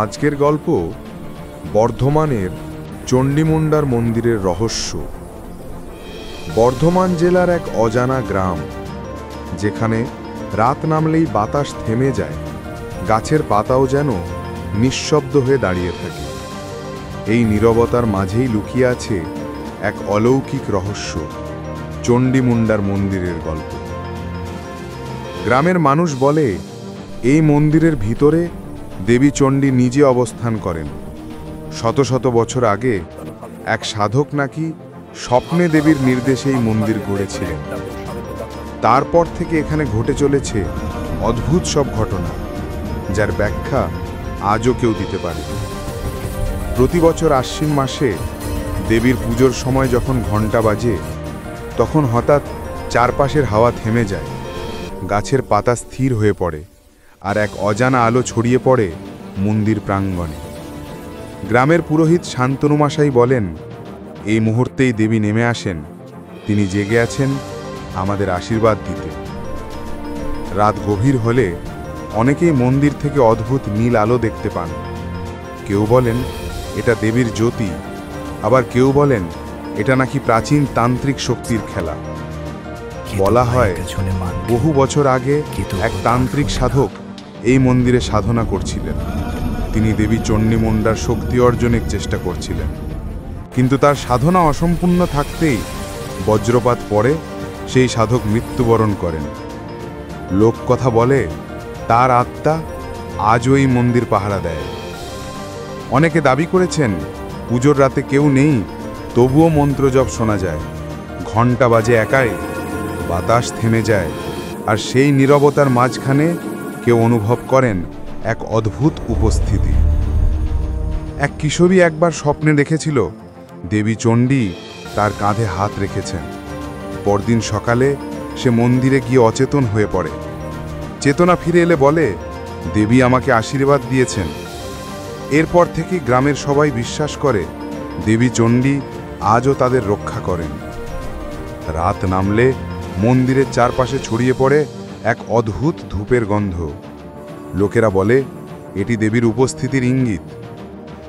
আজকের গল্প বর্ধমানের চণ্ডীমুণ্ডার মন্দিরের রহস্য। বর্ধমান জেলার এক অজানা গ্রাম, যেখানে রাত নামলেই বাতাস থেমে যায়, গাছের পাতাও যেন নিঃশব্দ হয়ে দাঁড়িয়ে থাকে। এই নীরবতার মাঝেই লুকিয়ে আছে এক অলৌকিক রহস্য, চণ্ডীমুণ্ডার মন্দিরের গল্প। গ্রামের মানুষ বলে, এই মন্দিরের ভিতরে দেবী চণ্ডী নিজে অবস্থান করেন। শত শত বছর আগে এক সাধক নাকি স্বপ্নে দেবীর নির্দেশে এই মন্দির গড়েছিলেন। তারপর থেকে এখানে ঘটে চলেছে অদ্ভুত সব ঘটনা, যার ব্যাখ্যা আজও কেউ দিতে পারে। প্রতি বছর আশ্বিন মাসে দেবীর পুজোর সময় যখন ঘণ্টা বাজে, তখন হঠাৎ চারপাশের হাওয়া থেমে যায়, গাছের পাতা স্থির হয়ে পড়ে, আর এক অজানা আলো ছড়িয়ে পড়ে মন্দির প্রাঙ্গণে। গ্রামের পুরোহিত শান্তনু মশাই বলেন, এই মুহূর্তেই দেবী নেমে আসেন, তিনি জেগে আছেন আমাদের আশীর্বাদ দিতে। রাত গভীর হলে অনেকেই মন্দির থেকে অদ্ভুত নীল আলো দেখতে পান। কেউ বলেন এটা দেবীর জ্যোতি, আবার কেউ বলেন এটা নাকি প্রাচীন তান্ত্রিক শক্তির খেলা। বলা হয় বহু বছর আগে এক তান্ত্রিক সাধক এই মন্দিরে সাধনা করছিলেন। তিনি দেবী চণ্ডীমুণ্ডার শক্তি অর্জনের চেষ্টা করছিলেন, কিন্তু তার সাধনা অসম্পূর্ণ থাকতেই বজ্রপাত পড়ে সেই সাধক মৃত্যুবরণ করেন। লোককথা বলে তার আত্মা আজও এই মন্দির পাহারা দেয়। অনেকে দাবি করেছেন পুজোর রাতে কেউ নেই, তবুও মন্ত্রজপ শোনা যায়, ঘণ্টা বাজে একাই, বাতাস থেমে যায়, আর সেই নীরবতার মাঝখানে কেউ অনুভব করেন এক অদ্ভুত উপস্থিতি। এক কিশোরী একবার স্বপ্নে দেখেছিল দেবী চণ্ডী তার কাঁধে হাত রেখেছেন। পরদিন সকালে সে মন্দিরে গিয়ে অচেতন হয়ে পড়ে। চেতনা ফিরে এলে বলে, দেবী আমাকে আশীর্বাদ দিয়েছেন। এরপর থেকে গ্রামের সবাই বিশ্বাস করে দেবী চণ্ডী আজও তাদের রক্ষা করেন। রাত নামলে মন্দিরের চারপাশে ছড়িয়ে পড়ে এক অদ্ভুত ধূপের গন্ধ। লোকেরা বলে এটি দেবীর উপস্থিতির ইঙ্গিত।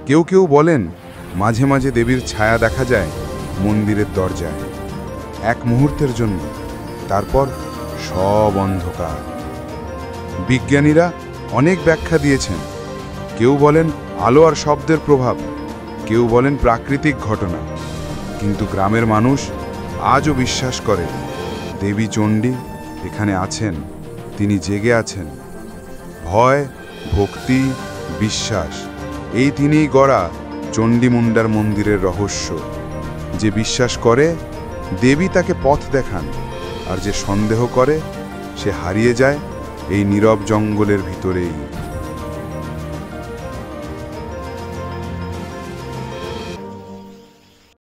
কেউ কেউ বলেন মাঝে মাঝে দেবীর ছায়া দেখা যায় মন্দিরের দরজায়, এক মুহূর্তের জন্য, তারপর সব অন্ধকার। বিজ্ঞানীরা অনেক ব্যাখ্যা দিয়েছেন। কেউ বলেন আলো আর শব্দের প্রভাব, কেউ বলেন প্রাকৃতিক ঘটনা, কিন্তু গ্রামের মানুষ আজও বিশ্বাস করে দেবী চণ্ডী এখানে আছেন, তিনি জেগে আছেন। ভয়, ভক্তি, বিশ্বাস, এই তিনিই গড়া চণ্ডীমুণ্ডার মন্দিরের রহস্য। যে বিশ্বাস করে দেবী তাকে পথ দেখান, আর যে সন্দেহ করে সে হারিয়ে যায় এই নীরব জঙ্গলের ভিতরেই।